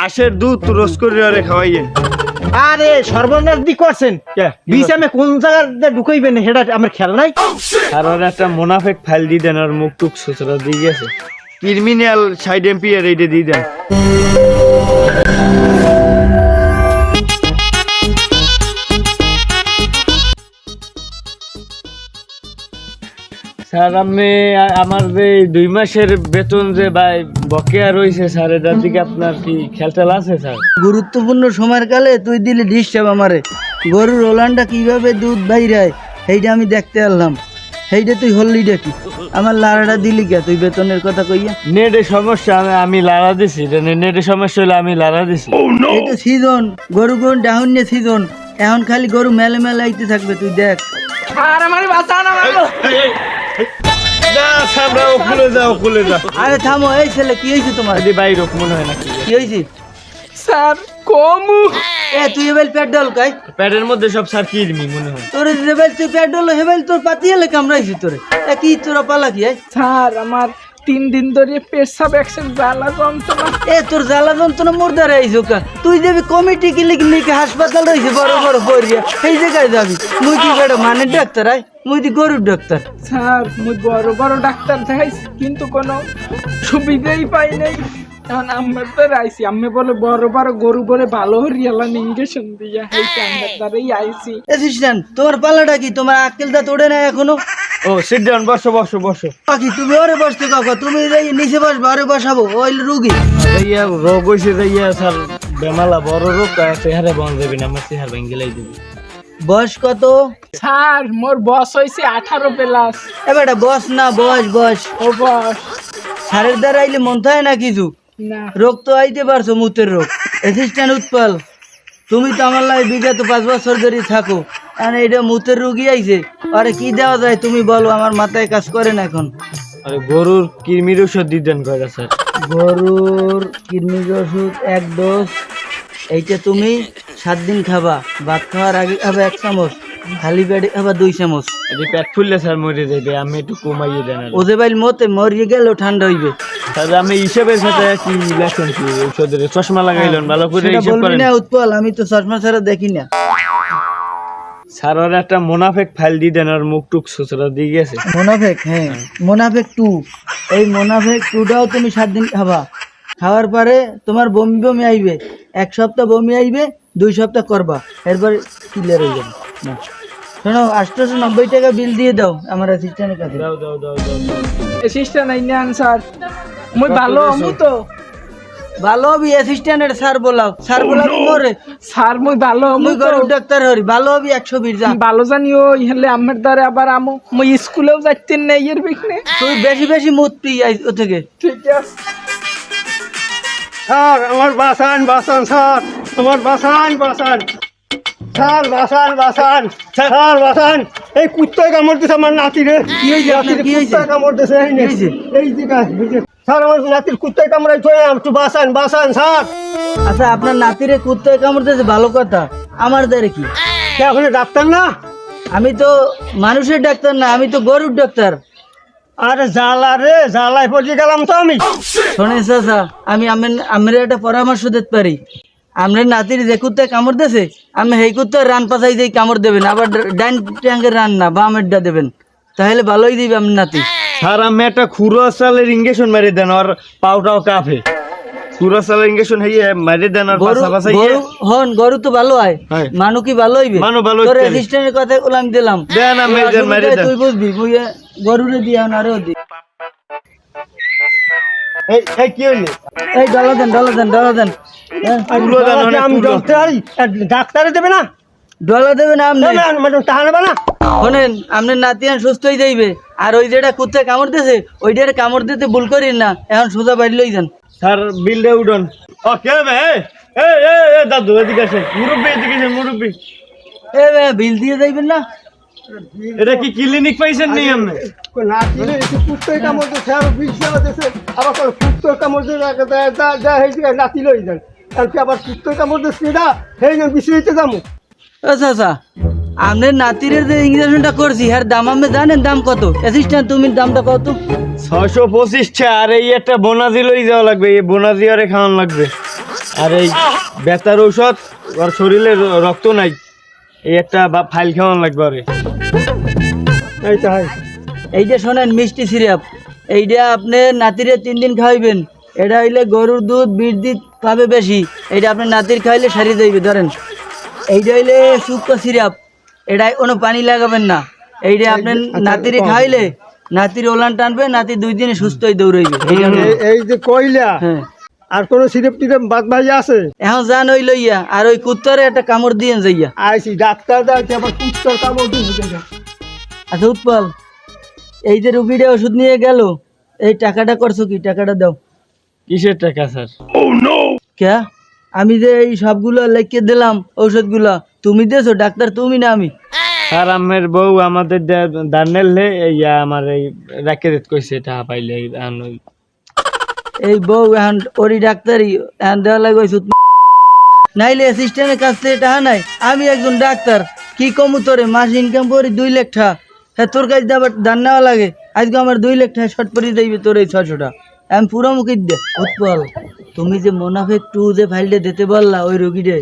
হাঁসের দুধ রোজ করে আরে খাওয়াইয়েন। আরে সর্বনাশ দি করছেন বিষ আমি কোন জায়গাতে ঢুকাইবেন সেটা আমার খেয়াল নাই। আর ওর একটা মুনাফেক ফাইল দিয়ে দেন, আর মুখ টুক সুতরা দিয়ে গেছে ক্রিমিনাল সাইড এমপিয়ার এইটা দিয়ে দেন। স্যার আমি আমার যে 2 মাসের বেতন যে ভাই বকেয়া রয়েছে স্যার, এটার দিকে আপনার কি খেয়াল আছে স্যার? গুরুত্বপূর্ণ সময়ের কালে তুই দিলি ডিস্টার্ব আমারে। গরুর ওলানটা কিভাবে দুধ বাইরায় সেইটা আমি দেখতে আনলাম, সেইটা তুই হল্লি ডাকি আমার লাড়াটা দিলি কে তুই বেতনের কথা কইয়া? নেটের সমস্যা, আমি লাড়া দিছি, নেটের সমস্যা হলে আমি লাড়া দিছি। এই তো সিজন, গরু গরু ডাউন নিয়ে সিজন, এখন খালি গরু মেলে মেলে আইতে থাকবে তুই দেখ। আর আমার বাঁচা না খুলে যাও। আরে থামো, এই ছেলে কি হয়েছে তোমার? ভাই রোগ মনে হয় নাকি? কি হয়েছে? স্যার কমু তুই এবার পেট ডল কাই প্যাডের মধ্যে সব স্যার কিরমি মনে হয়। তোর রেবেল তুই পেট ডল হেবেল তোর পাতি এলে কামড়াইছি তোরে। কি তোরা পালা কি? স্যার আমার 3 দিন ধরে পেশাব একশন জ্বালা যন্ত্রণা। তোর জ্বালা যন্ত্রণা মোরদারে আইছো কা? তুই যাবি কমিটি কি লিখে হাসপাতাল রয়েছে বড় বড় পড়িয়া, এই জায়গায় যাবি। মুই কি বেটা মানে ডাক্তার আই? মুই দি গরুর ডাক্তার। স্যার মুই বড় বড় ডাক্তার দেখাইছি কিন্তু কোনো সুবিধাই পাই নাই। এখন আমার তো আইসি আমি বলে বড় বড় গরু বলে ভালো হরিয়ালা ইঞ্জেকশন দিয়া হেইটা আমার দ্বারাই আইসি। অ্যাসিস্ট্যান্ট তোমার পালাটা কি? তোমার আক্কেল দাঁত ওড়ে না এখনো? ও সিট ডাউন, বসো। পাখি তুমি ওরে বসতে কাকা, তুমি এই নিচে বসবা, ওরে বসাবো, ওই রুগী। ইয়া রোগ হয়েছে যে ইয়া স্যার বেমালা বড় রোগ, চেহারা বন্ধ দেবেন, আমার চেহারা ভেঙ্গেলাই দেবে। বয়স কত? স্যার মোর বয়স হয়েছে 18 প্লাস। বেটা বস না, বয়স। ও বয়স সারের দ্বারা আইলে মন থাকে না কিছু? না রোগ তো আইতে পারছো, মুতের রোগ। অ্যাসিস্ট্যান্ট উৎপল, তুমি তো আমার লাই বিগত 5 বছর ধরে থাকো, আর এটা মুতের রুগী আইছে, আরে কি দেওয়া যায় তুমি বলো, আমার মাথায় কাজ করে না এখন। আরে গরুর কৃমির ওষুধ দিতেন কয়টা স্যার? গরুর কিডনির ওষুধ 1 ডোজ, এইটা তুমি 7 দিন খাবা। ভাত খাওয়ার আগে খাবা 1 চামচ, খালি পেটে খাবা 2 চামচ। এটি পেট ফুললে স্যার মরে যাবে, আমি একটু কমাইয়ে দেন। ওদের বাইল মতে মরিয়ে গেল ঠান্ডা হইবে। স্যার আমি হিসাবের সাথে কি লেখেন কি ওষুধের? চশমা লাগাইলেন ভালো করে সেটা হিসাব বলবি করেন। না উৎপল, আমি তো চশমা ছাড়া দেখি না। স্যার ওর একটা মুনাফেক ফাইল দিয়ে দেন, আর মুখ টুক সুতরা দিয়ে গেছে। মোনাফেক, হ্যাঁ মোনাফেক 2। এই মোনাফেক 2টাও তুমি 7 দিন খাবা। খাওয়ার পরে তোমার বমি বমি আইবে, 1 সপ্তাহ বমি আইবে, 2 সপ্তাহ করবা, এরপর ক্লিয়ার হয়ে যাবে। না শোনো, 890 টাকা বিল দিয়ে দাও আমার অ্যাসিস্ট্যান্টের কাছে। দাও। অ্যাসিস্ট্যান্ট আইনে আন স্যার, মুই ভালো আমু তো ভালো হবি অ্যাসিস্ট্যান্টের স্যার বলাও, স্যার বলাবি মোরে। স্যার মুই ভালো আমু মুই তো গরুর ডাক্তার হরি, ভালো হবি 120 যা। ভালো জানিও ইহলে আমার দ্বারা আবার আমু মুই স্কুলেও যাইতেন না এর বিকনে। তুই বেশি মুত তুই ও থেকে। ঠিক আছে স্যার আমার বাসান স্যার, আমার বাসান স্যার বাসান। এই কুত্তায় কামড় দিছে আমার নাতিরে। কি হয়েছে আপনার, কি হয়েছে? কুত্তায় কামড় দিছে এই নে। হয়েছে? এই দিকে স্যার, আমার নাতির কুত্তায় কামড়াইছে, একটু বাসান স্যার। আচ্ছা আপনার নাতিরে কুত্তায় কামড় দিয়েছে, ভালো কথা, আমার দ্বারে কি? কে ওখানে ডাক্তার না? আমি তো মানুষের ডাক্তার না, আমি তো গরুর ডাক্তার। আরে জ্বালায় পড়ে গেলাম তো আমি। শোনেন চাচা, আমি আমরা একটা পরামর্শ দিতে পারি। আমরা নাতির যে কুত্তায় কামড় দিয়েছে, আমি সেই কুত্তায় রান পাশাই যেই কামড় দেবেন, আবার ডান ট্যাঙ্কের রান না, বামেরটা দেবেন, তাহলে ভালোই দিবে আপনার নাতি। স্যার আমি একটা খুরা সালের ইঞ্জেকশন মারি দেন, আর পাউটাও কাফে খুরা সালের ইঞ্জেকশন হইয়ে মারি দেন, আর পাশাপাশি গরু তো ভালো হয়, হ্যাঁ। মানু কি ভালো হইবে? মানু ভালো তোর হইতে অ্যাসিস্ট্যান্টের কথা আমি দিলাম, দেন আমি দেন মারি দেন। তুই বুঝবি, গরুরে দিয়ে আনারেও দি। এই কি হইলে? এই ডলা দেন হ্যাঁ? আমি ডাক্তারে দেবে না? ডলা দেবেন আপনি? টাকা নেবে না? শোনেন, আপনার নাতি সুস্থ হয়ে যাইবে, আর ওই যেটা কুত্তায় কামড় দিয়েছে ওইটার কামড় দিতে ভুল করিন না, এখন সোজা বাড়ি লই যান। স্যার বিলটা উঠন। ও কে হবে? দাদু এদিকে আসেন, মুরব্বী। বিল দিয়ে যাইবেন না? এটা কি ক্লিনিক পাইছেন নি আপনি? নাতিরে একটু কুত্তায় কামড় দিয়েছে, আরো বিষ দিয়েছে, আবার কুত্তায় কামড় দিয়ে নাতি লই যান। আর কি আবার কুত্তায় কামড় দিচ্ছে না, সেই জন্য বিষ দিতে যাবো। আচ্ছা আপনার নাতিরে যে ইঞ্জেকশনটা করছি আর দাম আপনি জানেন দাম কত? অ্যাসিস্ট্যান্ট তুমি দামটা কত? 625 টা, আর এই একটা বোনাজি লই যাওয়া লাগবে, এই বোনাজি আরে খাওয়ান লাগবে। আর এই ব্যথার ঔষধ, ওর শরীরে রক্ত নাই, এই একটা ফাইল খাওয়ানো লাগবে আরে। এই তো হয় এইটা শোনেন মিষ্টি সিরাপ, এইটা আপনি নাতিরে 3 দিন খাওয়াইবেন। এটা হইলে গরুর দুধ বৃদ্ধি পাবে বেশি, এটা আপনি নাতির খাইলে সারিয়ে যাইবে। ধরেন এইটা হইলে শুক্তো সিরাপ, এটাই কোনো পানি লাগাবেন না। এইটা আপনি নাতিরে খাইলে নাতির ওলান টানবে, নাতি 2 দিনে সুস্থ হয়ে দৌড়াইবে। এইটা হলো। এই যে কইলা হ্যাঁ, আর কোন সিরেপ টিরেপ বাদ ভাই আছে? এখন যান ওই লইয়া, আর ওই কুত্তারে একটা কামড় দিয়ে যাইয়া। আইছি ডাক্তার দাইছে আবার কুত্তার কামড় দিছে। আচ্ছা উৎপল, এই যে রুগীটা ওষুধ নিয়ে গেল, এই টাকাটা করছো কি? টাকাটা দাও। কিসের টাকা স্যার? কে? আমি যে এই সবগুলো লিখে দিলাম ঔষধগুলো, তুমি দিয়েছো? ডাক্তার তুমি না আমি? স্যার আমের বউ আমাদের দান্নেলে আমার এই রেখে দিতে কইছে, টাকা পাইলে এই বউ এখন ওরি ডাক্তারই এখন দেওয়া লাগবে ওষুধ। নাইলে অ্যাসিস্ট্যান্টের কাছ থেকে টাকা নাই। আমি একজন ডাক্তার, কি কমু তোরে? মাস ইনকাম করি 2 লাখ টাকা। হ্যাঁ, তোর কাছে আবার দান নেওয়া লাগে। আজকে আমার 2 লাখ টাকা শর্ট পরে যাইবে তোর এই 600 টাকা। আমি পুরো মুখে দে। উৎপল, তুমি যে মোনাফেক 2 যে ফাইলটা দিতে বললা ওই রোগীরে,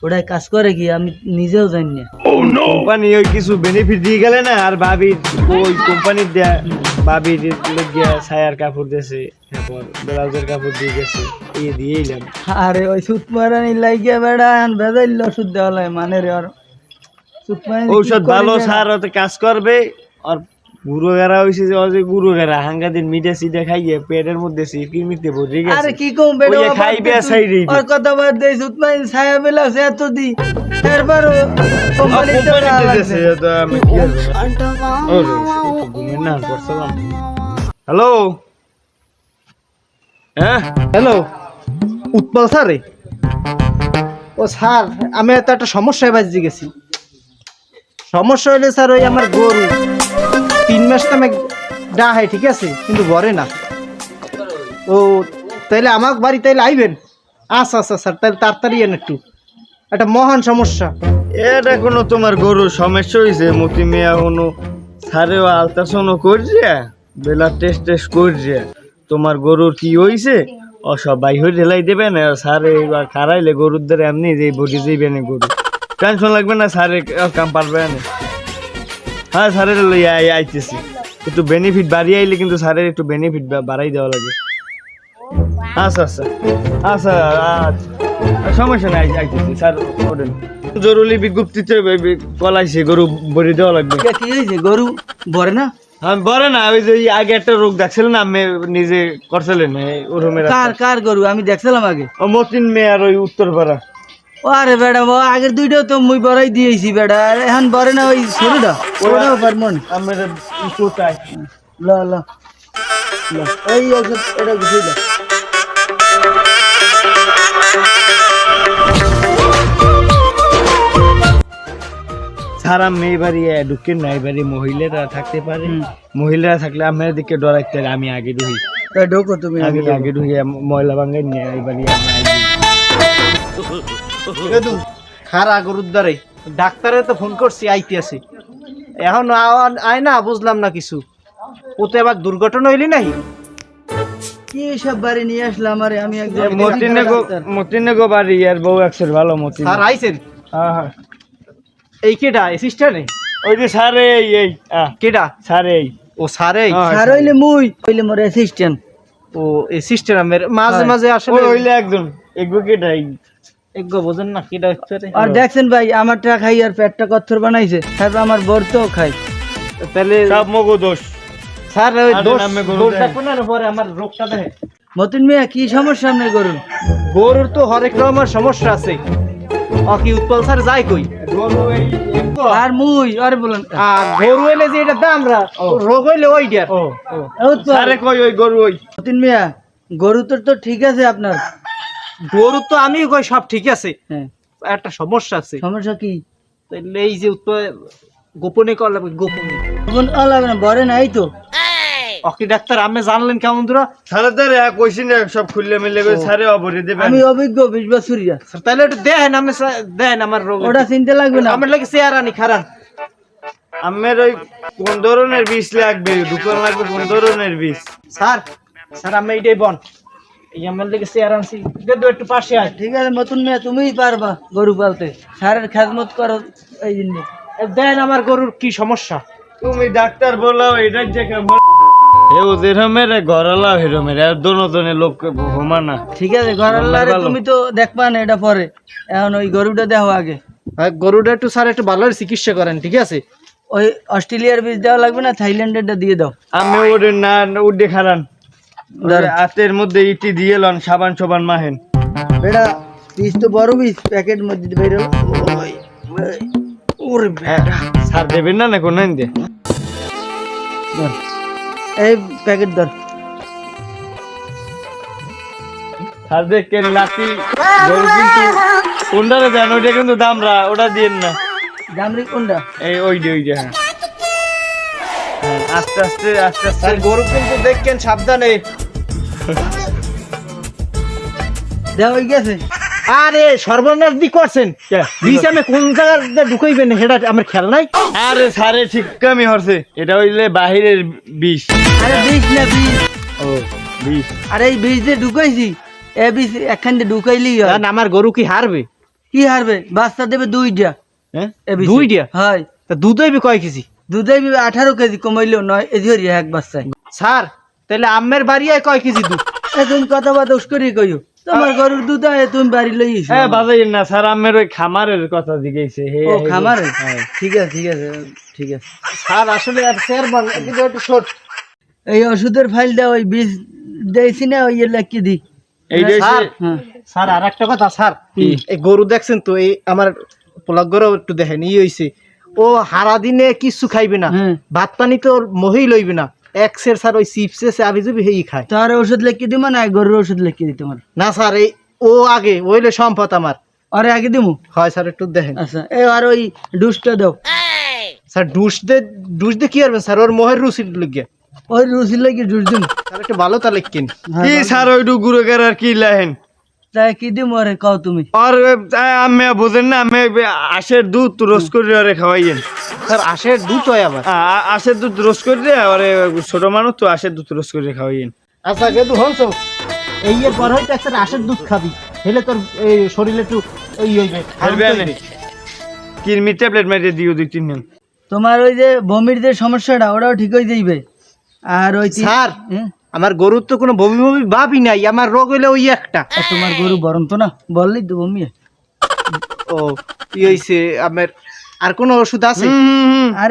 ওটাই কাজ করে কি আমি নিজেও জানি না। কোম্পানি ওই কিছু বেনিফিট দিয়ে গেলে না, আর ভাবির ওই কোম্পানির দেয়া ভাবির গিয়া ছায়ার কাপড় দিয়েছে, তারপর ব্লাউজের কাপড় দিয়ে গেছে, এই দিয়ে এলাম। আরে ওই সুত মারানি লাগিয়ে বেড়া এখন ভেজাইল ওষুধ দেওয়া লাগে মানে রে। আর সুত মারানি ঔষধ ভালো স্যার, ওতে কাজ করবে। আর গুঁড়ো গেরা হয়েছে যে ওই যে গুঁড়ো গেরা হাঙ্গাদিন মিঠা সিটে খাইয়ে পেটের মধ্যে সিকিমিতে ভরে গেছে। আরে কি কম বেড়া ওই খাইবে সাইরে আর কথা বাদ দেই সুত মারানি ছায়া বেলা সে এত দি এরপর কোম্পানিতে দিতেছে তো আমি কি করব? ঘুমের না করছিলাম। হ্যালো, হ্যাঁ হ্যালো উৎপল স্যার রে? ও স্যার, আমি তো একটা সমস্যায় বাজে গেছি। সমস্যা হলে স্যার ওই আমার গরু 3 মাস তো আমি ডাহাই, ঠিক আছে, কিন্তু ভরে না। ও তাইলে আমার বাড়ি তাইলে আইবেন? আচ্ছা আচ্ছা স্যার, তাহলে তাড়াতাড়ি এন একটু, একটা মহান সমস্যা। এটা কোনো তোমার গরুর সমস্যা হয়েছে? মতি মেয়া কোনো সারেও আলট্রাসাউন্ড করছে, বেলা টেস্ট করছে, তোমার গরুর কি হয়েছে ও সবাই হয়ে ঢেলাই দেবে না। সারে এবার খারাইলে গরুর দ্বারা এমনি যে বডি যাইবে না, গরু টেনশন লাগবে না, সারে কাম পারবে না। হ্যাঁ স্যারের লইয়া আইতেছি, একটু বেনিফিট বাড়িয়ে আইলে কিন্তু স্যারের একটু বেনিফিট বাড়াই দেওয়া লাগে। আচ্ছা আচ্ছা আচ্ছা আচ্ছা, সমস্যা নাই, আইতেছি স্যার। ওঠেন, জরুরি বিজ্ঞপ্তিতে কলাইছে গরু ভরে দেওয়া লাগবে। কি হয়েছে? গরু ভরে না? আমি বলে না, ওই যে আগে একটা রোগ দেখছিলেন না, আমি নিজে করছিলেন ওরমের। কার গরু? আমি দেখছিলাম আগে। ও মতিন মেয়ে আর ওই উত্তরপাড়া। ও আরে বেড়া, আগের 2টাও তো মুই বড়াই দিয়েছি বেড়া, আর এখন বরে না ওই ছোটটা। ওটাও পারমন আমার কোথায় ল ল ল এই ওষুধ এটা গুছিয়ে দাও। স্যার আমি এবারে ঢুকেন না, এবারে মহিলারা থাকতে পারে, মহিলারা থাকলে আমার দিকে ডরাইতে হবে। আমি আগে ঢুকি, তাই ঢোকো তুমি আমি আগে ঢুকি, ময়লা ভাঙ্গাই নিয়ে এবারে খারা গরুর দ্বারে ডাক্তারে তো ফোন করছি, আইতে আছে এখন আয় না, বুঝলাম না কিছু। ও তো এবার দুর্ঘটনা হইলি নাই? কি সব বাড়ি নিয়ে আসলাম? আরে আমি একজন মতিনে গো বাড়ি আর বউ একশোর ভালো মতিন। স্যার আইছেন? হ্যাঁ হ্যাঁ, এই কেডা অ্যাসিস্ট্যান্ট? ওই যে স্যার এই কেডা? স্যার এই। ও স্যার এই? আর হইলে মুই হইলে মোর অ্যাসিস্ট্যান্ট। ও অ্যাসিস্ট্যান্ট আমার মাঝে হ্যাঁ। মাঝে আসলে ওই হইলে একজন এগো কেটাই একগো বোঝেন না কেডা হচ্ছে। আর দেখছেন ভাই, আমারটা খাই আর পেটটা কচ্ছর বানাইছে, তারপর আমার বরতেও খাই। তাহলে সব মগো দোষ। স্যার ওই আরে দোষ নামে গরু দোষটা দেয়। কোন পরে আমার রোগটা দেখে। মতিন মিয়া কি সমস্যা আপনার গরুর? গরুর তো হরেক রকমের সমস্যা আছে। ও কি উৎপল স্যার যায় কই? আর মুই আরে বলেন গরু এলে যে এটা দাম রোগ হইলে ওইটার। স্যারে কই ওই গরু ওই। মতিন মিয়া, গরু তো ঠিক আছে আপনার? গরু তো আমি কই সব ঠিক আছে, হ্যাঁ, একটা সমস্যা আছে। সমস্যা কি? তাহলে এই যে গোপনে কল লাগবে, গোপনে। তখন লাগবে না, বরে নাই তো। অকি ডাক্তার আমি জানলেন কেমন দূর? স্যারে ধরে কইছি না সব খুললে মিলে কই স্যারে অবরে দেবে। আমি অভিজ্ঞ 20 বছরিয়া। তাহলে একটু দেখেন, আমি দেখেন আমার রোগ। ওটা চিনতে লাগবে না। আমার লাগে চেয়ার আনি খারান। আমের ওই কোন ধরনের বীজ লাগবে? দোকান লাগবে কোন ধরনের বীজ? স্যার স্যার আমি এইটাই বন এই আমার লেগে চেয়ার আনছি দে দু একটু পাশে আয় ঠিক আছে মতন মেয়ে তুমিই পারবা গরু পালতে সারের খেদমত করো এই জন্য দেন আমার গরুর কি সমস্যা তুমি ডাক্তার বলাও এটা দেখে এ ওদের মেরে ঘরালা হেরো মেরে আর দোনো লোক ঘুমানা ঠিক আছে ঘরাল্লারে তুমি তো দেখবা না এটা পরে এখন ওই গরুটা দেখো আগে গরুটা একটু স্যার একটু ভালো চিকিৎসা করেন ঠিক আছে ওই অস্ট্রেলিয়ার বীজ দেওয়া লাগবে না থাইল্যান্ডেরটা দিয়ে দাও আমি ওরে না উডে খারান হাতের মধ্যে ইটি দিয়ে লন সাবান সোবান মাহেন বেটা বীজ তো বড় বীজ প্যাকেট মধ্যে বেরো ওরে বেটা সার দেবেন না কোন দে ধর এই প্যাকেট ধর সার দেখেন লাতি গরু কিন্তু কোনটারে দেন ওইটা কিন্তু দামরা ওটা দিয়েন না জামরি কোনটা এই ওই হ্যাঁ আস্তে আস্তে আস্তে আস্তে স্যার গরু কিন্তু দেখেন সাবধানে দেওয়া হয়ে গেছে আরে সর্বনাশ দি করছেন কে? বীজ আমি কোন জায়গাতে ঢুকাইবেন সেটা আমার খেয়াল নাই আরে সারে ঠিক কামি হরছে এটা হইলে বাহিরের বিষ আরে বীজ না বীজ ও বিষ আরে এই বীজ দিয়ে ঢুকাইছি এ বীজ একখান দিয়ে ঢুকাইলেই হয় জান আমার গরু কি হারবে কি হারবে বাচ্চা দেবে দুইটা হ্যাঁ এ বীজে। দুইটা? হয় তা দুধ হইবে কয় কেজি দুধে 18 কেজি কমাইলেও নয় এদি হরি এক বাচ্চায় স্যার তাহলে আম্মের বাড়ি আয় কয় কেজি দুধ তুমি কথা বাদ উস্করি কইও তোমার গরুর দুধ আয় তুমি বাড়ি লই এসো হ্যাঁ বাজাইন না স্যার আমের ওই খামারের কথা জিজ্ঞাসে হে ও খামারে ঠিক আছে ঠিক আছে ঠিক আছে স্যার আসলে আর স্যার বল কিন্তু একটু শর্ট এই ওষুধের ফাইলটা ওই বীজ দিয়েছি না ওই লেখি দি এই যে স্যার হ্যাঁ স্যার আর একটা কথা স্যার এই গরু দেখছেন তো এই আমার পোলাক গরু একটু দেখেন ই হইছে ও হারা দিনে কিছু খাইবে না হুম। ভাত পানি তো মহিই লইবে না এক্সের স্যার ওই চিপসে আবি জুবি হেই খায় তার ওষুধ লিখে দিব না গরুর ওষুধ লিখে দিই তোমার না স্যার এই ও আগে ওইলে সম্পদ আমার আরে আগে দিমু হয় স্যার একটু দেখেন আচ্ছা এই আর ওই ডুসটা দাও স্যার ডুস দে কি করবেন স্যার ওর মোহের রুচির লিগে ওই রুসি লাগি ডুস দিমু স্যার একটু ভালো তা লিখেন কি স্যার ওই ডুগুরো আর কি লাহেন তাই কি দিমু আরে কও তুমি আর আমি বুঝেন না আমি আশের দুধ রোজ করে আরে খাওয়াইয়েন স্যার আশের দুধ হয় আবার আশের দুধ রোজ করে আরে ছোট মানুষ তো আশের দুধ রোজ করে খাওয়াইয়েন আচ্ছা কিন্তু হনছো এই এর পর হইতে স্যার আশের দুধ খাবি হেলে তোর এই শরীরে একটু ওই হইবে কিরমি ট্যাবলেট মারিয়ে দিও 2-3 দিন তোমার ওই যে বমির যে সমস্যাটা ওটাও ঠিক হয়ে যাইবে আর ওই স্যার হ্যাঁ? আমার গরুর তো কোনো বমি বমি ভাবই নাই আমার রোগ হইলে ওই একটা আর তোমার গরু বরণ তো না বললেই তো বমি হয়। ও কি হইছে আমার আর কোন ওষুধ আছে আর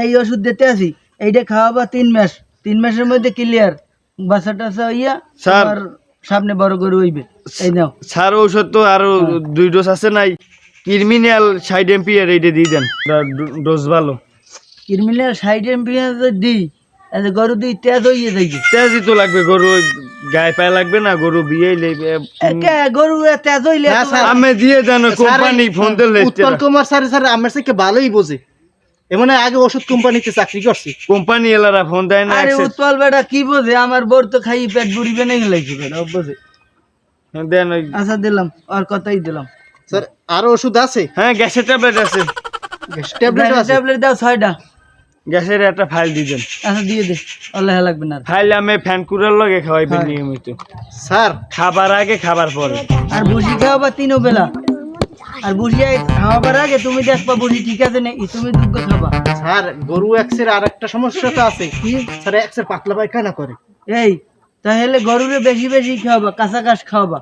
এই ওষুধ দিতে আসি এইটা খাওয়াবা 3 মাস 3 মাসের মধ্যে ক্লিয়ার বাচ্চাটা হইয়া স্যার। তোমার সামনে বড় গরু হইবে এই নাও স্যার ঔষধ তো আরো 2 ডোজ আছে নাই ক্রিমিনাল সাইড এমপিআর এইটা দিয়ে দেন ডোজ ভালো ক্রিমিনাল সাইড এমপিএস দিই এত গরু দিই তেজ হইয়ে যাইবে তেজই তো লাগবে গরু ওই গায়ে পায়ে লাগবে না গরু বিয়েইলে একে গরু তেজ হইলে না, স্যার। আমি দিয়ে জানো কোম্পানি ফোন দিলে উৎপল কুমার স্যার স্যার আমার থেকে ভালোই বোঝে এমন আগে ওষুধ কোম্পানিতে চাকরি করছি কোম্পানি এলারা ফোন দেয় না আরে উৎপল বেটা কি বোঝে আমার বোর তো খাই পেট বুড়িবে নাই লাগছে বেটা ও বোঝে দেন ওই আচ্ছা দিলাম আর কথাই দিলাম স্যার আরো ওষুধ আছে হ্যাঁ গ্যাসের ট্যাবলেট আছে ট্যাবলেট আছে ট্যাবলেট দাও 6টা গ্যাসের একটা ফাইল দিয়ে দেন আচ্ছা দিয়ে দে আল্লাহ লাগবে না আর। ফাইল আমি ফ্যান কুলার লগে খাওয়াইবেন হ্যাঁ। নিয়মিত স্যার খাবার আগে খাবার পরে আর বুঝি খাওয়াবা 3 বেলা আর বুঝি খাওয়াবার আগে তুমি দেখবা বুঝি ঠিক আছে না তুমি দুগ্গ খাবা স্যার গরু এক্সের আর একটা সমস্যা তো আছে কি স্যার এক্সের পাতলা পায়খানা করে এই তাহলে গরুরে বেশি বেশি খাওয়াবা কাঁচা ঘাস খাওয়াবা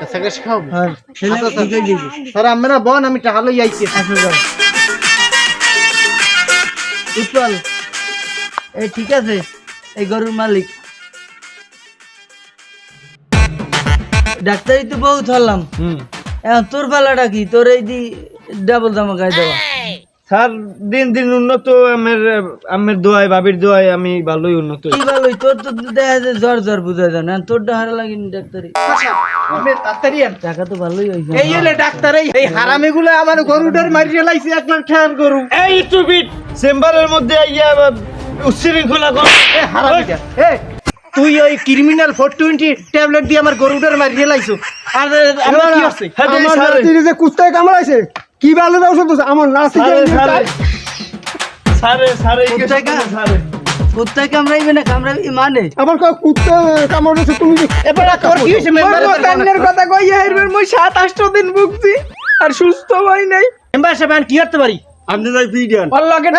কাছাকাছি খাও হ্যাঁ ছেলে আচ্ছা, ঠিক হয়ে যাবে স্যার আমরা বন আমি টাহালই আইছি আচ্ছা যাও উৎপল এই ঠিক আছে এই গরুর মালিক ডাক্তারি তো বহুত হলাম এখন তোর পালাটা কি তোর এই দি ডাবল জামা গায়ে দেওয়া স্যার দিন দিন উন্নত আমের দোয়ায় বাবির দোয়ায় আমি ভালোই উন্নত কি ভালোই তোর তো দেখা যায় জ্বর জ্বর বুঝা যায় না তোর হারা লাগেনি ডাক্তারি আমি তাড়াতাড়ি আন। টাকা তো ভালোই হয়েছে এই হলে ডাক্তার এই হারামিগুলো আমার গরুটার মারিয়ে লাইছে 1 লাখ টাকার গরু এই স্টুপিড চেম্বারের মধ্যে আইয়া উচ্ছৃঙ্খলা কর এ হারামিটা এ তুই ওই ক্রিমিনাল 420 ট্যাবলেট দিয়ে আমার গরুটার মারিয়ে লাইছো আর আমার কি আছে হ্যাঁ, দেই, আমার স্যার। নাতির যে কুত্তায় কামড়াইছে কি ভালো ওষুধ আছে আমার নাতি সারে সারে সারে সারে কোথায় গা? সারে কোথায় কামড়াইবে না কামড়াইবে মানে আবার কয় কুত্তে কামড় দিয়েছে তুমি এবার তোর কি হয়েছে মেম্বার তান্নের কথা কই হাইরবেন মই 7-8 দিন ভুগছি আর সুস্থ হই নাই মেম্বার সাহেব আমি কি করতে পারি? আপনি যাই ফিডিয়ান অল্লাহকে